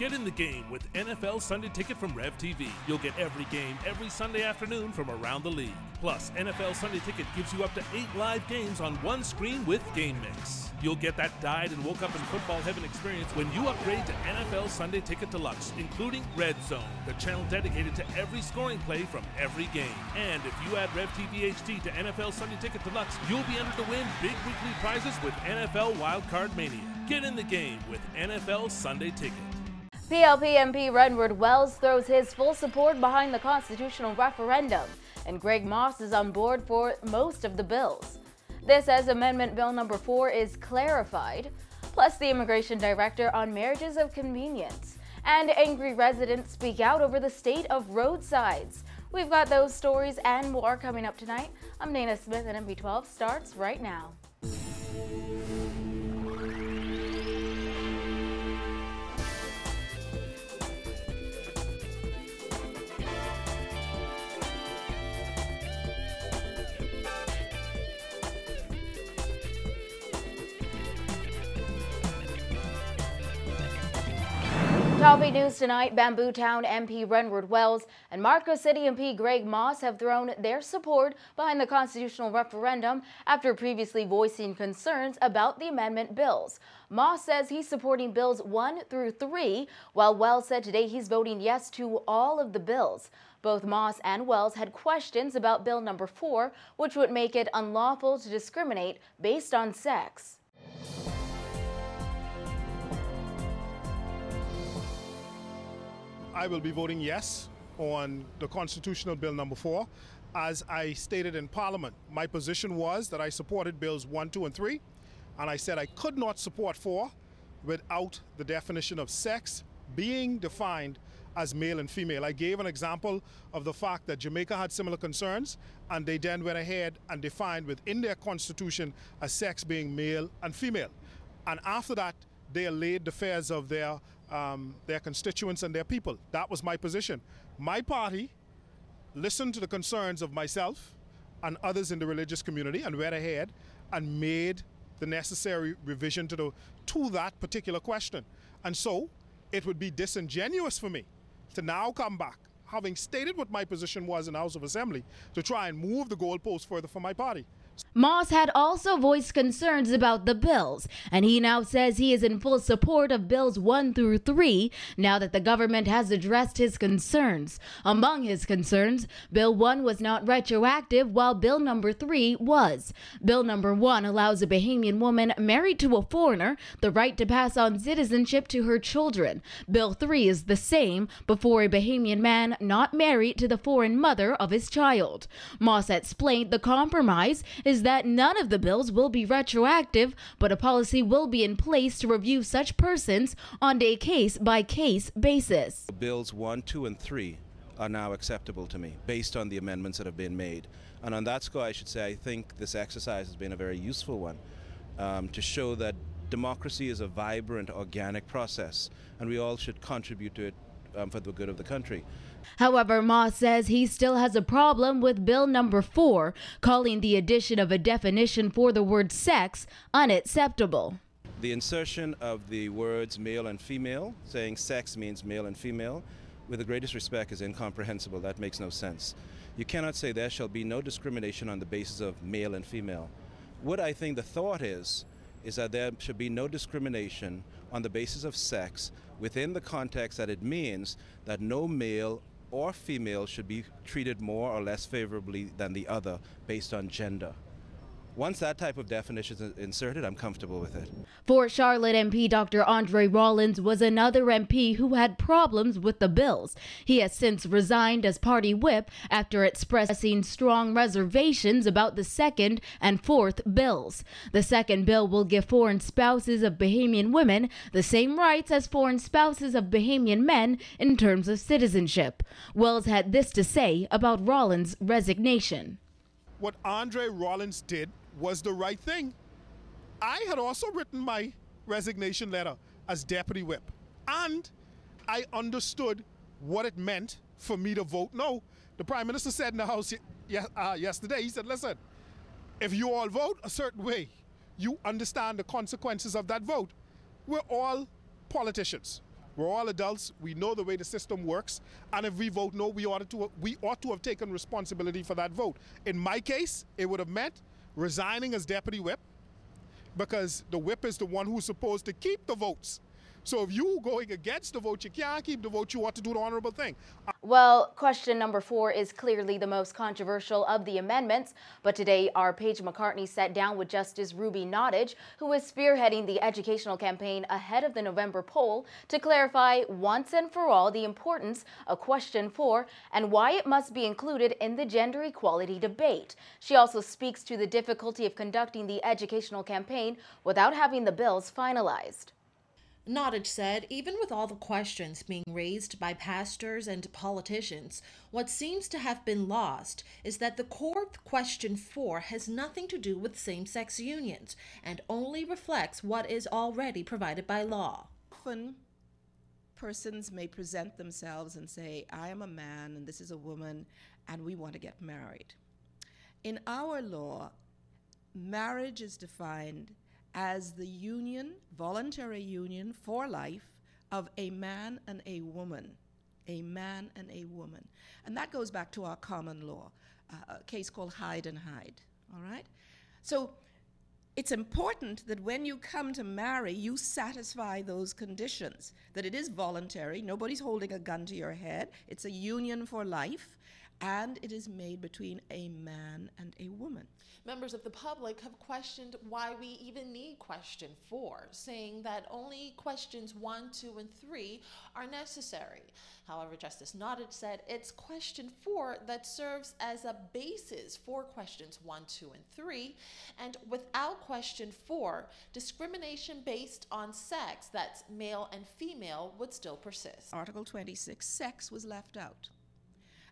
Get in the game with NFL Sunday Ticket from Rev TV. You'll get every game every Sunday afternoon from around the league. Plus, NFL Sunday Ticket gives you up to 8 live games on one screen with Game Mix. You'll get that died and woke up in football heaven experience when you upgrade to NFL Sunday Ticket Deluxe, including Red Zone, the channel dedicated to every scoring play from every game. And if you add Rev TV HD to NFL Sunday Ticket Deluxe, you'll be entered to win big weekly prizes with NFL Wildcard Mania. Get in the game with NFL Sunday Ticket. PLP MP Renward Wells throws his full support behind the constitutional referendum, and Greg Moss is on board for most of the bills. This as Amendment Bill number 4 is clarified, plus the immigration director on marriages of convenience, and angry residents speak out over the state of roadsides. We've got those stories and more coming up tonight. I'm Dana Smith, and MP12 starts right now. Top 8 news tonight, Bamboo Town MP Renward Wells and Marco City MP Greg Moss have thrown their support behind the constitutional referendum after previously voicing concerns about the amendment bills. Moss says he's supporting bills 1 through 3, while Wells said today he's voting yes to all of the bills. Both Moss and Wells had questions about bill number 4, which would make it unlawful to discriminate based on sex. I will be voting yes on the constitutional bill number 4. As I stated in Parliament, my position was that I supported bills 1, 2, and 3, and I said I could not support 4 without the definition of sex being defined as male and female. I gave an example of the fact that Jamaica had similar concerns, and they then went ahead and defined within their constitution as sex being male and female. And after that, they allayed the fears of their constituents and their people. That was my position. My party listened to the concerns of myself and others in the religious community and went ahead and made the necessary revision to that particular question. And so it would be disingenuous for me to now come back, having stated what my position was in the House of Assembly, to try and move the goalpost further for my party. Moss had also voiced concerns about the bills, and he now says he is in full support of bills 1 through 3 now that the government has addressed his concerns. Among his concerns, Bill 1 was not retroactive, while Bill number 3 was. Bill number 1 allows a Bahamian woman married to a foreigner the right to pass on citizenship to her children. Bill 3 is the same before a Bahamian man not married to the foreign mother of his child. Moss explained the compromise is that none of the bills will be retroactive, but a policy will be in place to review such persons on a case-by-case basis. Bills 1, 2, and 3 are now acceptable to me based on the amendments that have been made. And on that score, I should say, I think this exercise has been a very useful one to show that democracy is a vibrant, organic process, and we all should contribute to it for the good of the country. However, Moss says he still has a problem with Bill number 4, calling the addition of a definition for the word sex unacceptable. The insertion of the words male and female, saying sex means male and female, with the greatest respect, is incomprehensible. That makes no sense. You cannot say there shall be no discrimination on the basis of male and female. What I think the thought is that there should be no discrimination on the basis of sex within the context that it means that no male or female should be treated more or less favorably than the other based on gender. Once that type of definition is inserted, I'm comfortable with it. For Charlotte MP Dr. Andre Rollins was another MP who had problems with the bills. He has since resigned as party whip after expressing strong reservations about the 2nd and 4th bills. The 2nd bill will give foreign spouses of Bahamian women the same rights as foreign spouses of Bahamian men in terms of citizenship. Wells had this to say about Rollins' resignation. What Andre Rollins did was the right thing. I had also written my resignation letter as deputy whip, and I understood what it meant for me to vote no. The Prime Minister said in the House yesterday, he said, listen, if you all vote a certain way, you understand the consequences of that vote. We're all politicians. We're all adults. We know the way the system works. And if we vote no, we ought to have taken responsibility for that vote. In my case, it would have meant resigning as deputy whip, because the whip is the one who's supposed to keep the votes. So if you going against the vote, you can't keep the vote, you ought to do the honorable thing. Well, question number 4 is clearly the most controversial of the amendments, but today our Paige McCartney sat down with Justice Ruby Nottage, who is spearheading the educational campaign ahead of the November poll, to clarify once and for all the importance of question 4 and why it must be included in the gender equality debate. She also speaks to the difficulty of conducting the educational campaign without having the bills finalized. Nottage said, even with all the questions being raised by pastors and politicians, what seems to have been lost is that the core of question 4 has nothing to do with same-sex unions and only reflects what is already provided by law. Often, persons may present themselves and say, I am a man and this is a woman and we want to get married. In our law, marriage is defined as the union, voluntary union for life of a man and a woman. A man and a woman. And that goes back to our common law, a case called Hyde and Hyde, all right? So it's important that when you come to marry, you satisfy those conditions, that it is voluntary, nobody's holding a gun to your head, it's a union for life, and it is made between a man and a woman. Members of the public have questioned why we even need question 4, saying that only questions 1, 2, and 3 are necessary. However, Justice Nottage said it's question 4 that serves as a basis for questions 1, 2, and 3, and without question 4, discrimination based on sex, that's male and female, would still persist. Article 26, sex was left out.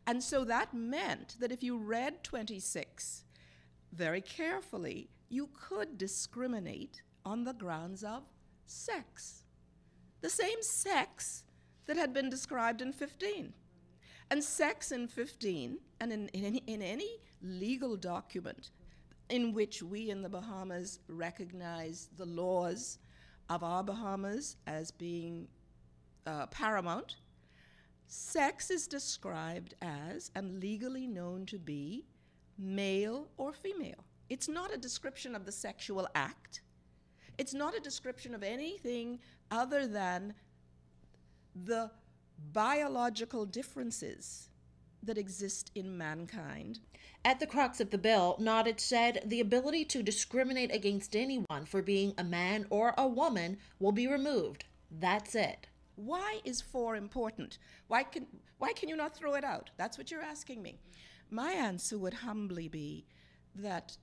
And so that meant that if you read 26 very carefully, you could discriminate on the grounds of sex. The same sex that had been described in 15. And sex in 15, and in any legal document in which we in the Bahamas recognize the laws of our Bahamas as being paramount, sex is described as, and legally known to be, male or female. It's not a description of the sexual act. It's not a description of anything other than the biological differences that exist in mankind. At the crux of the bill, Nottage said the ability to discriminate against anyone for being a man or a woman will be removed. That's it. Why is 4 important? Why can you not throw it out? That's what you're asking me. My answer would humbly be that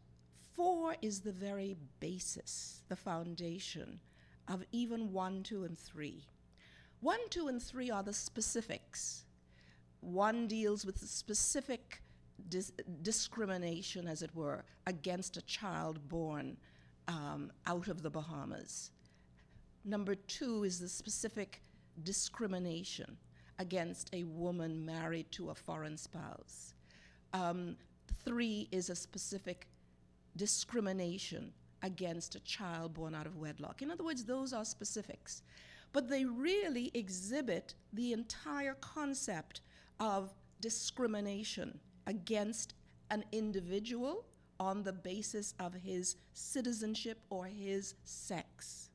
4 is the very basis, the foundation of even 1, 2, and 3. 1, 2, and 3 are the specifics. 1 deals with the specific discrimination, as it were, against a child born out of the Bahamas. Number 2 is the specific discrimination against a woman married to a foreign spouse. 3 is a specific discrimination against a child born out of wedlock. In other words, those are specifics. But they really exhibit the entire concept of discrimination against an individual on the basis of his citizenship or his sex.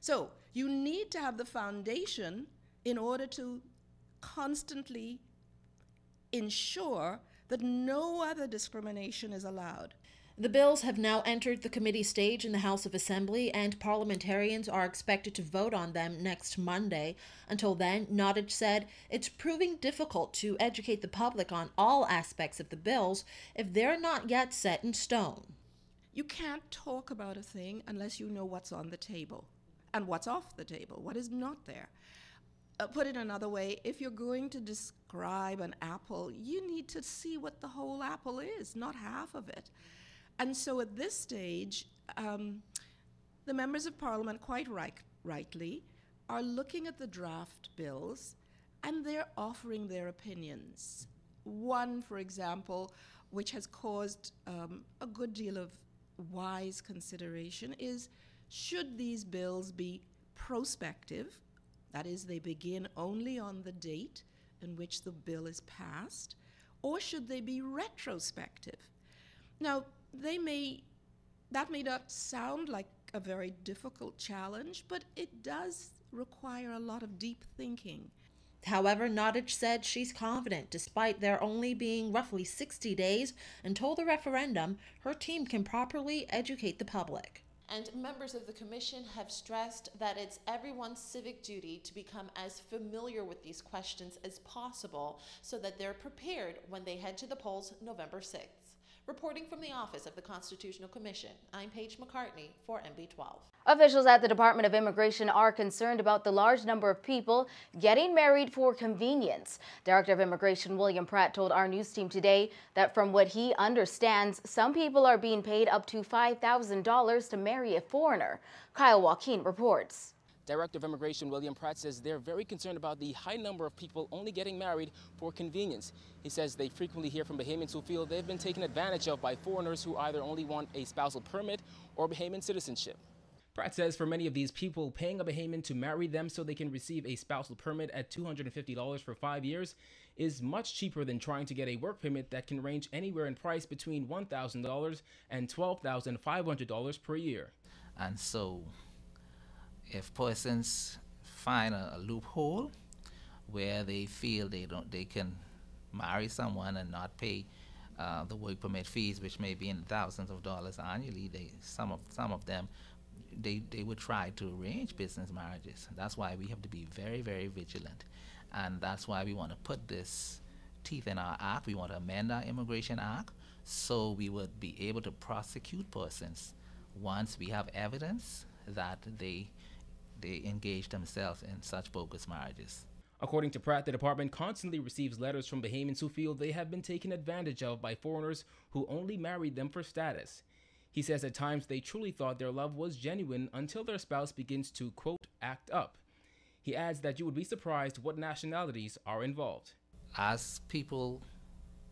So you need to have the foundation in order to constantly ensure that no other discrimination is allowed. The bills have now entered the committee stage in the House of Assembly, and parliamentarians are expected to vote on them next Monday. Until then, Nottage said it's proving difficult to educate the public on all aspects of the bills if they're not yet set in stone. You can't talk about a thing unless you know what's on the table and what's off the table, what is not there. Put it another way, if you're going to describe an apple, you need to see what the whole apple is, not half of it. And so at this stage, the members of Parliament, quite rightly, are looking at the draft bills and they're offering their opinions. One, for example, which has caused a good deal of wise consideration is, should these bills be prospective, That is, they begin only on the date in which the bill is passed, or should they be retrospective? Now, that may not sound like a very difficult challenge, but it does require a lot of deep thinking. However, Nottage said she's confident, despite there only being roughly 60 days until the referendum, her team can properly educate the public. And members of the commission have stressed that it's everyone's civic duty to become as familiar with these questions as possible so that they're prepared when they head to the polls November 6th. Reporting from the Office of the Constitutional Commission, I'm Paige McCartney for NB12. Officials at the Department of Immigration are concerned about the large number of people getting married for convenience. Director of Immigration William Pratt told our news team today that from what he understands, some people are being paid up to $5,000 to marry a foreigner. Kyle Joaquin reports. Director of Immigration William Pratt says they're very concerned about the high number of people only getting married for convenience. He says they frequently hear from Bahamians who feel they've been taken advantage of by foreigners who either only want a spousal permit or Bahamian citizenship. Pratt says for many of these people, paying a Bahamian to marry them so they can receive a spousal permit at $250 for 5 years is much cheaper than trying to get a work permit that can range anywhere in price between $1,000 and $12,500 per year. And so, if persons find a loophole where they feel they can marry someone and not pay the work permit fees, which may be in thousands of dollars annually, some of them would try to arrange business marriages. That's why we have to be very, very vigilant, and that's why we want to put this teeth in our act. We want to amend our Immigration Act so we would be able to prosecute persons once we have evidence that they engage themselves in such bogus marriages. According to Pratt, the department constantly receives letters from Bahamians who feel they have been taken advantage of by foreigners who only married them for status. He says at times they truly thought their love was genuine until their spouse begins to, quote, act up. He adds that you would be surprised what nationalities are involved. As people,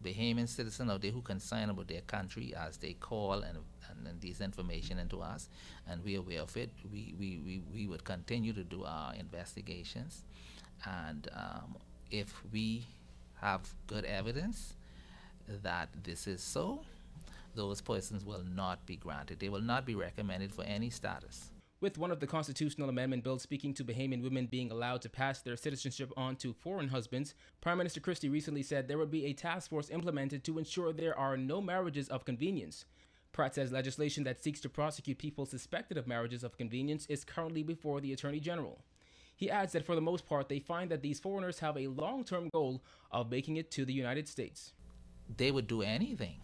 Bahamian citizens out there who concerned about their country, as they call and this information into us, and we are aware of it, we would continue to do our investigations. And if we have good evidence that this is so, those persons will not be granted. They will not be recommended for any status. With one of the constitutional amendment bills speaking to Bahamian women being allowed to pass their citizenship on to foreign husbands, Prime Minister Christie recently said there would be a task force implemented to ensure there are no marriages of convenience. Pratt says legislation that seeks to prosecute people suspected of marriages of convenience is currently before the Attorney General. He adds that for the most part, they find that these foreigners have a long-term goal of making it to the United States. They would do anything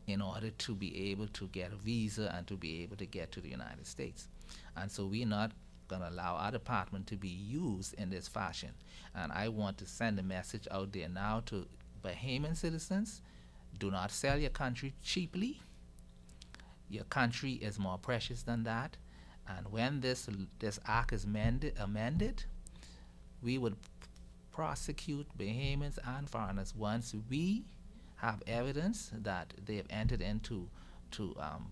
in order to be able to get a visa and to be able to get to the United States. And so we're not going to allow our department to be used in this fashion. And I want to send a message out there now to Bahamian citizens: do not sell your country cheaply. Your country is more precious than that. And when this act is amended, we would prosecute Bahamians and foreigners once we have evidence that they have entered into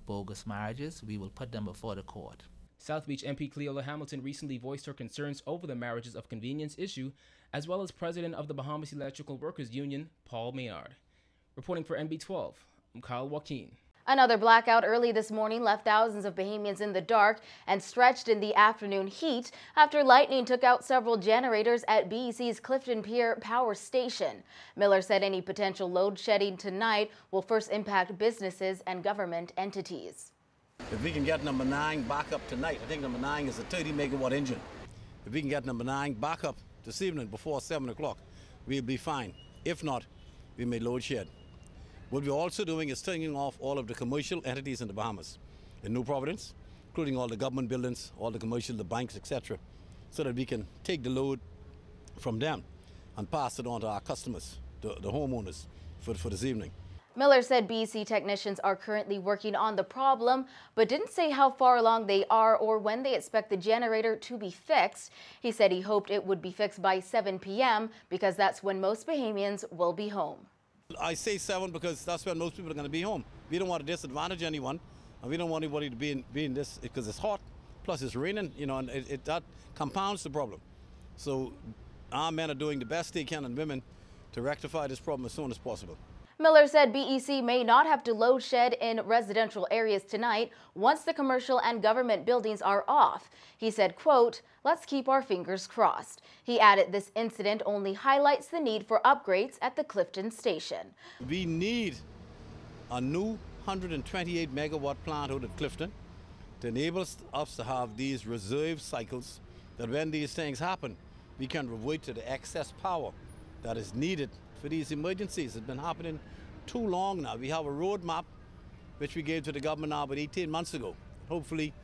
bogus marriages. We will put them before the court. South Beach MP Cleola Hamilton recently voiced her concerns over the marriages of convenience issue, as well as president of the Bahamas Electrical Workers Union, Paul Maynard. Reporting for NB12, I'm Kyle Joaquin. Another blackout early this morning left thousands of Bahamians in the dark and stretched in the afternoon heat after lightning took out several generators at BEC's Clifton Pier Power Station. Miller said any potential load shedding tonight will first impact businesses and government entities. If we can get number 9 back up tonight, I think number 9 is a 30 megawatt engine. If we can get number 9 back up this evening before 7 o'clock, we'll be fine. If not, we may load shed. What we're also doing is turning off all of the commercial entities in the Bahamas, in New Providence, including all the government buildings, all the commercial, the banks, etc., so that we can take the load from them and pass it on to our customers, the homeowners, for this evening. Miller said BEC technicians are currently working on the problem, but didn't say how far along they are or when they expect the generator to be fixed. He said he hoped it would be fixed by 7 p.m. because that's when most Bahamians will be home. I say 7 because that's when most people are going to be home. We don't want to disadvantage anyone, and we don't want anybody to be in this because it's hot, plus it's raining, you know, and that compounds the problem. So our men are doing the best they can, and women, to rectify this problem as soon as possible. Miller said BEC may not have to load shed in residential areas tonight once the commercial and government buildings are off. He said, quote, "Let's keep our fingers crossed." He added this incident only highlights the need for upgrades at the Clifton station. We need a new 128 megawatt plant out at Clifton to enable us to have these reserve cycles that when these things happen, we can revert to the excess power that is needed for these emergencies. It's been happening too long now. We have a roadmap which we gave to the government now about 18 months ago. Hopefully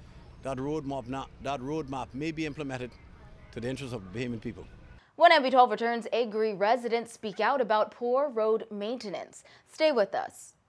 that roadmap may be implemented to the interest of the Bahamian people. When MB12 returns, Agri residents speak out about poor road maintenance. Stay with us.